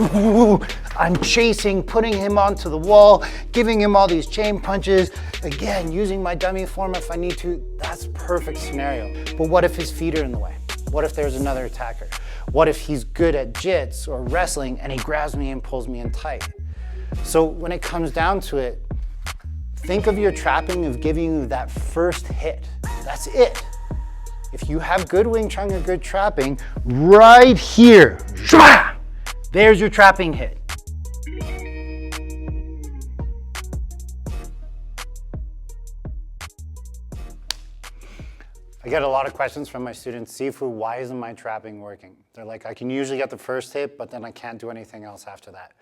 I'm chasing, putting him onto the wall, giving him all these chain punches. Again, using my dummy form if I need to. That's a perfect scenario. But what if his feet are in the way? What if there's another attacker? What if he's good at jits or wrestling and he grabs me and pulls me in tight? So when it comes down to it, think of your trapping of giving you that first hit. That's it. If you have good Wing Chun or good trapping, right here, there's your trapping hit. I get a lot of questions from my students, Sifu, why isn't my trapping working? They're like, I can usually get the first hit, but then I can't do anything else after that.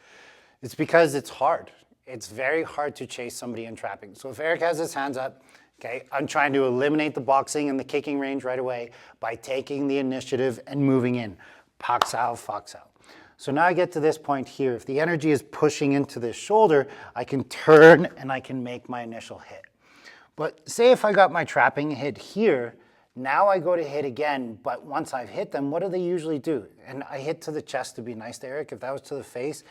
It's because it's hard. It's very hard to chase somebody in trapping. So if Eric has his hands up, okay, I'm trying to eliminate the boxing and the kicking range right away by taking the initiative and moving in. Pak sao, fak sao. So now I get to this point here. If the energy is pushing into this shoulder, I can turn and I can make my initial hit. But say if I got my trapping hit here, now I go to hit again, but once I've hit them, what do they usually do? And I hit to the chest to be nice to Eric. If that was to the face,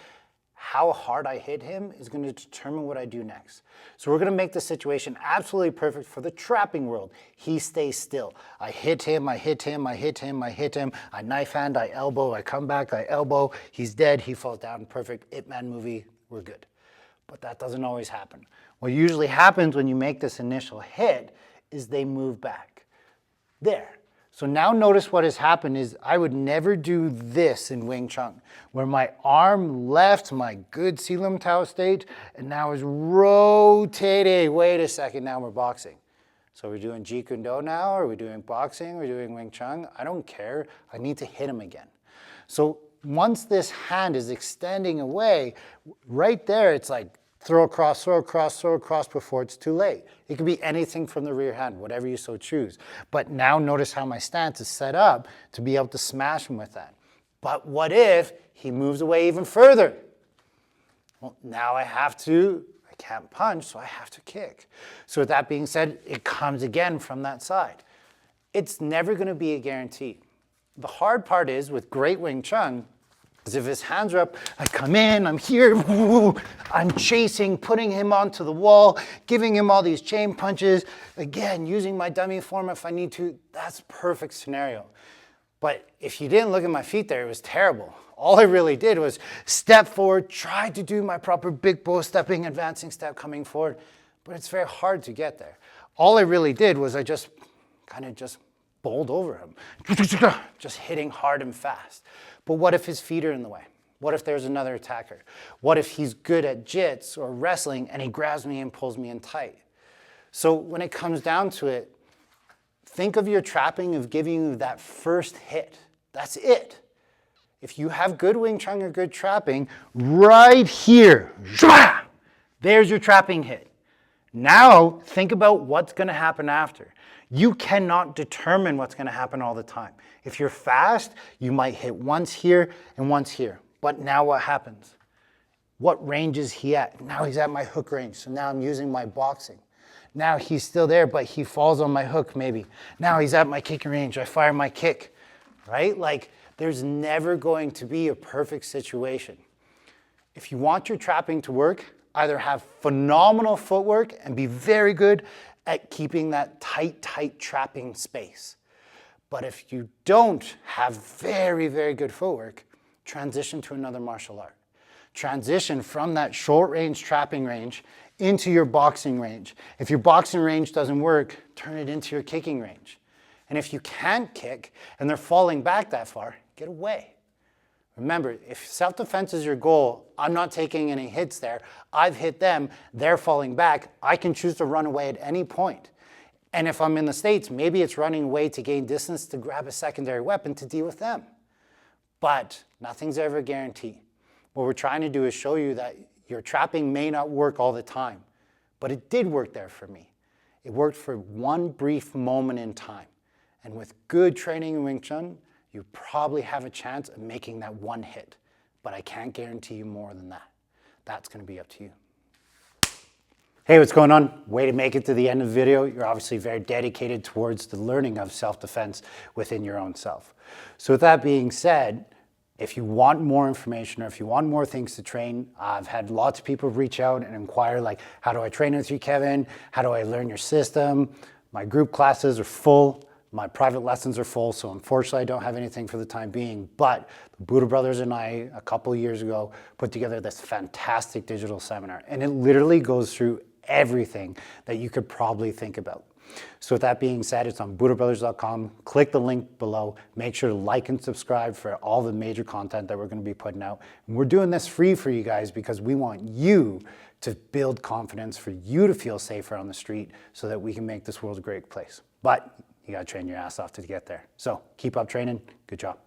how hard I hit him is going to determine what I do next. So we're going to make the situation absolutely perfect for the trapping world. He stays still. I hit him, I hit him, I hit him, I hit him. I knife hand, I elbow, I come back, I elbow. He's dead, he falls down. Perfect Ip Man movie, we're good. But that doesn't always happen. What usually happens when you make this initial hit is they move back. There. So now notice what has happened is I would never do this in Wing Chun, where my arm left my good Silam Tao state and now is rotating. Wait a second, now we're boxing. So we're doing Jeet Kune Do now, or we're doing boxing, we're doing Wing Chun. I don't care. I need to hit him again. So once this hand is extending away, right there it's like throw across, throw across, throw across before it's too late. It could be anything from the rear hand, whatever you so choose. But now notice how my stance is set up to be able to smash him with that. But what if he moves away even further? Well, now I can't punch, so I have to kick. So with that being said, it comes again from that side. It's never going to be a guarantee. The hard part is with great Wing Chun, as if his hands are up, I come in, I'm here, I'm chasing, putting him onto the wall, giving him all these chain punches. Again, using my dummy form if I need to. That's a perfect scenario. But if you didn't look at my feet there, it was terrible. All I really did was step forward, try to do my proper big bow stepping, advancing step coming forward, but it's very hard to get there. All I really did was I just kind of just bowled over him, just hitting hard and fast. But what if his feet are in the way? What if there's another attacker? What if he's good at jits or wrestling and he grabs me and pulls me in tight? So when it comes down to it, think of your trapping of giving you that first hit. That's it. If you have good Wing Chun or good trapping, right here, there's your trapping hit. Now think about what's going to happen after. You cannot determine what's going to happen all the time. If you're fast, you might hit once here and once here. But now what happens? What range is he at? Now he's at my hook range, so now I'm using my boxing. Now he's still there, but he falls on my hook maybe. Now he's at my kicking range, I fire my kick, right? Like, there's never going to be a perfect situation. If you want your trapping to work, either have phenomenal footwork and be very good at keeping that tight trapping space. But if you don't have very, very good footwork, transition to another martial art. Transition from that short range trapping range into your boxing range. If your boxing range doesn't work, turn it into your kicking range. And if you can't kick and they're falling back that far, get away. Remember, if self-defense is your goal, I'm not taking any hits there. I've hit them, they're falling back. I can choose to run away at any point. And if I'm in the States, maybe it's running away to gain distance to grab a secondary weapon to deal with them. But nothing's ever a guarantee. What we're trying to do is show you that your trapping may not work all the time, but it did work there for me. It worked for one brief moment in time. And with good training in Wing Chun, you probably have a chance of making that one hit, but I can't guarantee you more than that. That's going to be up to you. Hey, what's going on? Way to make it to the end of the video. You're obviously very dedicated towards the learning of self-defense within your own self. So with that being said, If you want more information or if you want more things to train, I've had lots of people reach out and inquire like, how do I train with you, Kevin? How do I learn your system? My group classes are full. My private lessons are full, so unfortunately I don't have anything for the time being, but the Budo brothers and I, a couple of years ago, put together this fantastic digital seminar, and it literally goes through everything that you could probably think about. So with that being said, it's on budobrothers.com. Click the link below. Make sure to like and subscribe for all the major content that we're going to be putting out. And we're doing this free for you guys because we want you to build confidence, for you to feel safer on the street so that we can make this world a great place. But you got to train your ass off to get there. So keep up training. Good job.